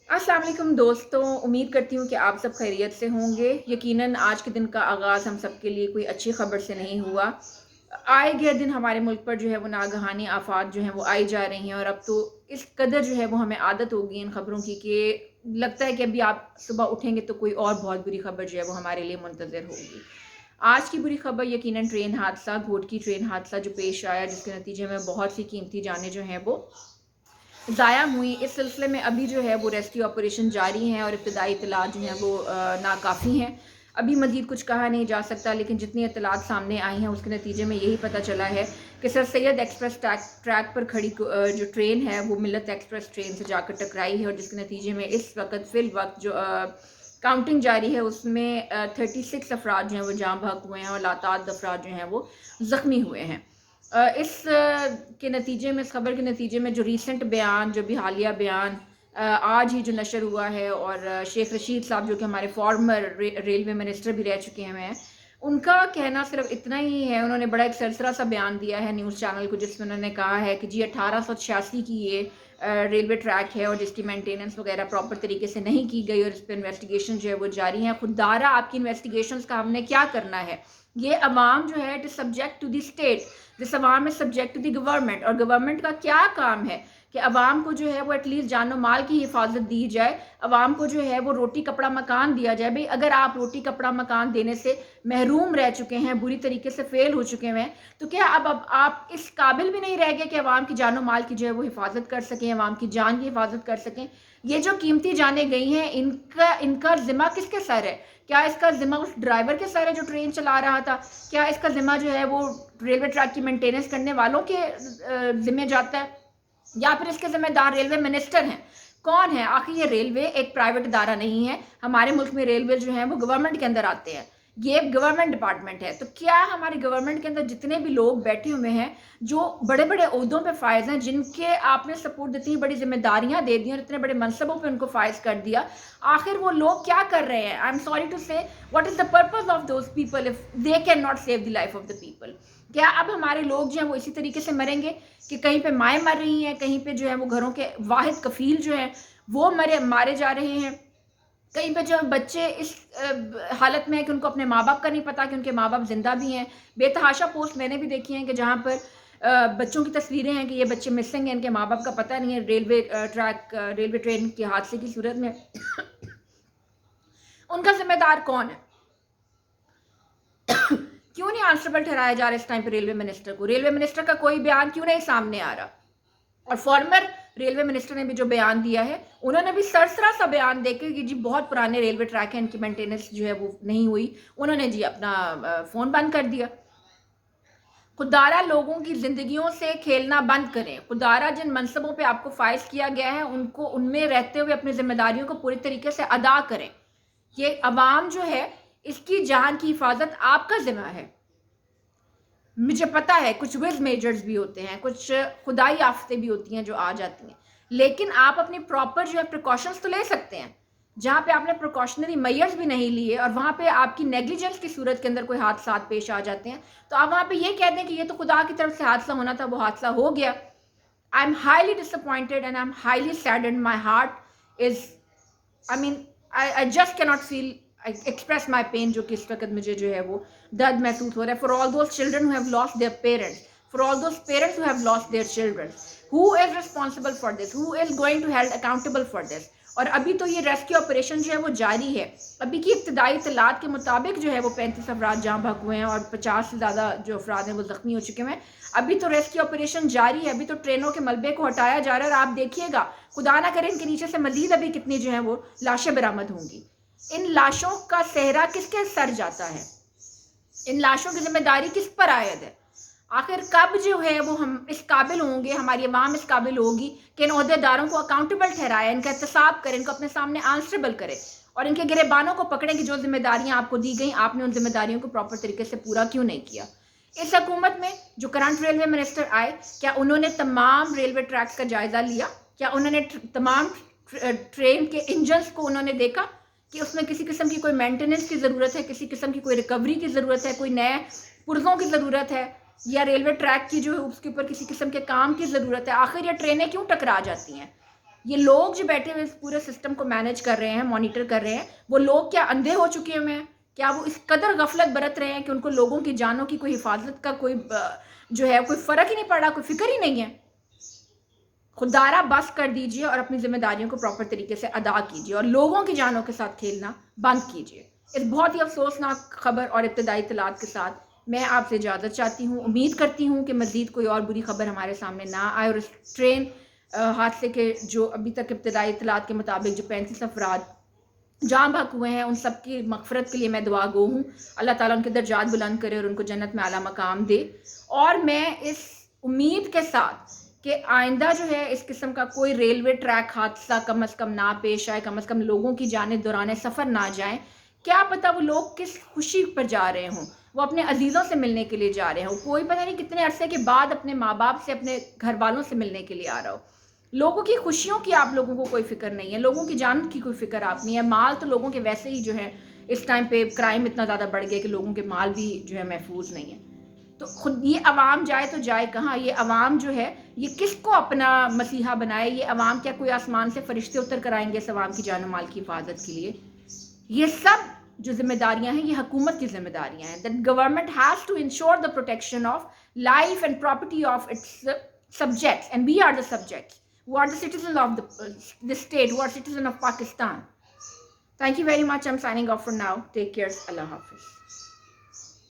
अस्सलाम वालेकुम दोस्तों, उम्मीद करती हूँ कि आप सब खैरियत से होंगे। यकीनन आज के दिन का आगाज़ हम सब के लिए कोई अच्छी ख़बर से नहीं हुआ। आए गए दिन हमारे मुल्क पर जो है वो नागहानी आफ़ात जो हैं वो आई जा रही हैं, और अब तो इस कदर जो है वो हमें आदत हो गई इन ख़बरों की कि लगता है कि अभी आप सुबह उठेंगे तो कोई और बहुत बुरी ख़बर जो है वो हमारे लिए मुंतज़र होगी। आज की बुरी ख़बर यकीनन ट्रेन हादसा, घोट की ट्रेन हादसा जो पेश आया, जिसके नतीजे में बहुत सी कीमती जानें जो हैं वो ज़ाया हुई। इस सिलसिले में अभी जो है वो रेस्क्यू ऑपरेशन जारी हैं और इब्तदाई इत्तलात जो हैं वो नाकाफ़ी हैं। अभी मज़ीद कुछ कहा नहीं जा सकता, लेकिन जितनी इत्तलात सामने आई हैं उसके नतीजे में यही पता चला है कि सर सैयद एक्सप्रेस ट्रैक पर खड़ी जो ट्रेन है वो मिल्लत एक्सप्रेस ट्रेन से जाकर टकराई है, और जिसके नतीजे में इस वक्त फ़िल वक्त जो काउंटिंग जारी है उसमें 36 अफराद जो हैं वो जाँ बहक हुए हैं और लाताद अफराद जो हैं वो ज़ख्मी हुए हैं। के नतीजे में, इस खबर के नतीजे में जो रीसेंट बयान, जो भी हालिया बयान आज ही जो नशर हुआ है, और शेख रशीद साहब जो कि हमारे फॉर्मर रेलवे मिनिस्टर भी रह चुके हैं, उनका कहना सिर्फ इतना ही है। उन्होंने बड़ा एक सरसरा सा बयान दिया है न्यूज़ चैनल को, जिसमें उन्होंने कहा है कि जी 1886 की ये रेलवे ट्रैक है और जिसकी मेंटेनेंस वगैरह प्रॉपर तरीके से नहीं की गई, और इस पर इन्वेस्टिगेशन जो है वो जारी है। खुदारा आपकी इन्वेस्टिगेशंस का हमने क्या करना है? ये अवाम जो है it is subject to the state, this अवाम is subject to the government, और गवर्नमेंट का क्या काम है कि अवाम को जो है वो एटलीस्ट जानो माल की हिफाजत दी जाए, अवाम को जो है वो रोटी कपड़ा मकान दिया जाए। भाई अगर आप रोटी कपड़ा मकान देने से महरूम रह चुके हैं, बुरी तरीके से फेल हो चुके हैं, तो क्या अब आप इस काबिल भी नहीं रह गए कि अवाम की जानो माल की जो है वो हिफाजत कर सकें, अवाम की जान की हिफाजत कर सकें? ये जो कीमती जानें गई हैं, इनका इनका ज़िम्मा किसके सर है? क्या इसका ज़िम्मा उस ड्राइवर के सर है जो ट्रेन चला रहा था? क्या इसका ज़िम्मा जो है वो रेलवे ट्रैक की मेंटेनेंस करने वालों के ज़िम्मे जाता है, या फिर इसके ज़िम्मेदार रेलवे मिनिस्टर हैं? कौन है आखिर? ये रेलवे एक प्राइवेट इदारा नहीं है। हमारे मुल्क में रेलवे जो हैं वो गवर्नमेंट के अंदर आते हैं, ये गवर्नमेंट डिपार्टमेंट है। तो क्या हमारी गवर्नमेंट के अंदर जितने भी लोग बैठे हुए हैं जो बड़े बड़े ओहदों पे फायज हैं, जिनके आपने सपोर्ट इतनी बड़ी जिम्मेदारियां दे दी और इतने बड़े मनसबों पे उनको फायज कर दिया, आखिर वो लोग क्या कर रहे हैं? आई एम सॉरी टू से, what is the purpose of those people if they can not save the life of the people? क्या अब हमारे लोग जो हैं वो इसी तरीके से मरेंगे कि कहीं पे माएँ मर रही हैं, कहीं पे जो है वो घरों के वाहिद कफील जो हैं वो मारे जा रहे हैं, कहीं पे जो बच्चे इस हालत में है कि उनको अपने माँ बाप का नहीं पता कि उनके माँ बाप जिंदा भी हैं। बेतहाशा पोस्ट मैंने भी देखी हैं कि जहाँ पर बच्चों की तस्वीरें हैं कि ये बच्चे मिसिंग हैं, इनके माँ बाप का पता नहीं है। रेलवे ट्रेन के हादसे की सूरत में उनका जिम्मेदार कौन है? क्यों नहीं आंसरेबल ठहराया जा रहा इस टाइम पे रेलवे मिनिस्टर को? रेलवे मिनिस्टर का कोई बयान क्यों नहीं सामने आ रहा? और फॉर्मर रेलवे मिनिस्टर ने भी जो बयान दिया है, उन्होंने भी सरसरा सा बयान देकर कि जी बहुत पुराने रेलवे ट्रैक हैं, इनकी मेंटेनेंस जो है वो नहीं हुई, उन्होंने जी अपना फ़ोन बंद कर दिया। खुदारा लोगों की ज़िंदगियों से खेलना बंद करें। खुदारा जिन मनसबों पे आपको फाइज किया गया है उनको, उनमें रहते हुए अपनी जिम्मेदारियों को पूरी तरीके से अदा करें। ये अवाम जो है इसकी जान की हिफाजत आपका ज़िम्मा है। मुझे पता है कुछ विज मेजर्स भी होते हैं, कुछ खुदाई आफतें भी होती हैं जो आ जाती हैं, लेकिन आप अपनी प्रॉपर जो है प्रिकॉशंस तो ले सकते हैं। जहाँ पे आपने प्रिकॉशनरी मेजर्स भी नहीं लिए और वहाँ पे आपकी नेग्लिजेंस की सूरत के अंदर कोई हादसा पेश आ जाते हैं, तो आप वहाँ पे ये कह दें कि ये तो खुदा की तरफ से हादसा होना था, वो हादसा हो गया। I am highly disappointed and I am highly saddened. My heart is, I mean, I just cannot feel express my pain, जो कि इस वक्त मुझे जो है वो दर्द महसूस हो रहा है। For all those children who have lost their parents, for all those parents who have lost their children, who is responsible for this, who is going to held accountable for this? और अभी तो ये rescue operation जो है वो जारी है। अभी की इब्तदाई इत्तलात के मुताबिक जो है वो 35 अफराद जाँ बहक हुए हैं और 50 से ज़्यादा जो अफराद हैं वो ज़ख्मी हो चुके हैं। अभी तो रेस्क्यू ऑपरेशन जारी है, अभी तो ट्रेनों के मलबे को हटाया जा रहा है, और आप देखिएगा खुदा ना करे इनके नीचे से मजीद अभी कितनी जो है वो लाशें बरामद होंगी। इन लाशों का सेहरा किसके सर जाता है? इन लाशों की जिम्मेदारी किस पर आयद है? आखिर कब जो है वो हम इस काबिल होंगे, हमारी अवाम इस काबिल होगी कि इन अहदेदारों को अकाउंटेबल ठहराए, इनका एहतसाब करें, इनको अपने सामने आंसरेबल करें और इनके गिरेबानों को पकड़ें कि जो जिम्मेदारियां आपको दी गई आपने उन जिम्मेदारियों को प्रॉपर तरीके से पूरा क्यों नहीं किया? इस हुकूमत में जो करंट रेलवे मिनिस्टर आए, क्या उन्होंने तमाम रेलवे ट्रैक्स का जायजा लिया? क्या उन्होंने तमाम ट्रेन के इंजन्स को उन्होंने देखा कि उसमें किसी किस्म की कोई मेंटेनेंस की ज़रूरत है, किसी किस्म की कोई रिकवरी की ज़रूरत है, कोई नए पुर्जों की ज़रूरत है, या रेलवे ट्रैक की जो है उसके ऊपर किसी किस्म के काम की ज़रूरत है? आखिर ये ट्रेनें क्यों टकरा जाती हैं? یہ لوگ جو بیٹھے ہوئے اس پورے سسٹم کو مینیج کر رہے ہیں، مانیٹر کر رہے ہیں، وہ لوگ کیا اندھے ہو چکے ہوئے ہیں؟ کیا وہ اس قدر غفلت برت رہے ہیں کہ ان کو لوگوں کی جانوں کی کوئی حفاظت کا کوئی جو ہے کوئی فرق ہی نہیں پڑ رہا، کوئی فکر ہی نہیں ہے؟ خوددارہ بس کر دیجئے اور اپنی ذمہ داریوں کو پراپر طریقے سے ادا کیجئے اور لوگوں کی جانوں کے ساتھ کھیلنا بند کیجئے۔ اس بہت ہی افسوسناک خبر اور ابتدائی اطلاعات کے ساتھ میں آپ سے اجازت چاہتی ہوں۔ امید کرتی ہوں کہ مزید کوئی اور بری خبر ہمارے سامنے نہ آئے، اور اس ٹرین حادثے کے جو ابھی تک ابتدائی اطلاعات کے مطابق جو 35 افراد جاں بحق ہوئے ہیں، ان سب کی مغفرت کے لیے میں دعا گو ہوں۔ اللہ تعالیٰ ان کے درجات بلند کرے اور ان کو جنت میں اعلیٰ مقام دے۔ اور میں اس امید کے ساتھ کہ آئندہ جو ہے اس قسم کا کوئی ریلوے ٹریک حادثہ کم از کم نہ پیش آئے، کم از کم لوگوں کی جانیں دوران سفر نہ جائیں۔ کیا پتہ وہ لوگ کس خوشی پر جا رہے ہوں، وہ اپنے عزیزوں سے ملنے کے لیے جا رہے ہوں، کوئی پتہ نہیں کتنے عرصے کے بعد اپنے ماں باپ سے، اپنے گھر والوں سے ملنے کے لیے آ رہا ہو۔ لوگوں کی خوشیوں کی آپ لوگوں کو کوئی فکر نہیں ہے، لوگوں کی جان کی کوئی فکر آپ نہیں ہے۔ مال تو لوگوں کے ویسے ہی جو ہے اس ٹائم پہ کرائم اتنا زیادہ بڑھ گیا کہ لوگوں کے مال بھی جو ہے محفوظ نہیں ہے۔ تو خود یہ عوام جائے تو جائے کہاں؟ یہ عوام جو ہے یہ کس کو اپنا مسیحا بنائے؟ یہ عوام کیا کوئی آسمان سے فرشتے اتر کر آئیں گے اس عوام کی جان و مال کی حفاظت کے لیے؟ یہ سب جو ذمہ داریاں ہیں یہ حکومت کی ذمہ داریاں ہیں۔ That government has to ensure the protection of life and property of its subjects, and we are the subjects who are the citizens of the state, who are citizens of Pakistan. Thank you very much. I'm signing off for now. Take care. Allah Hafiz.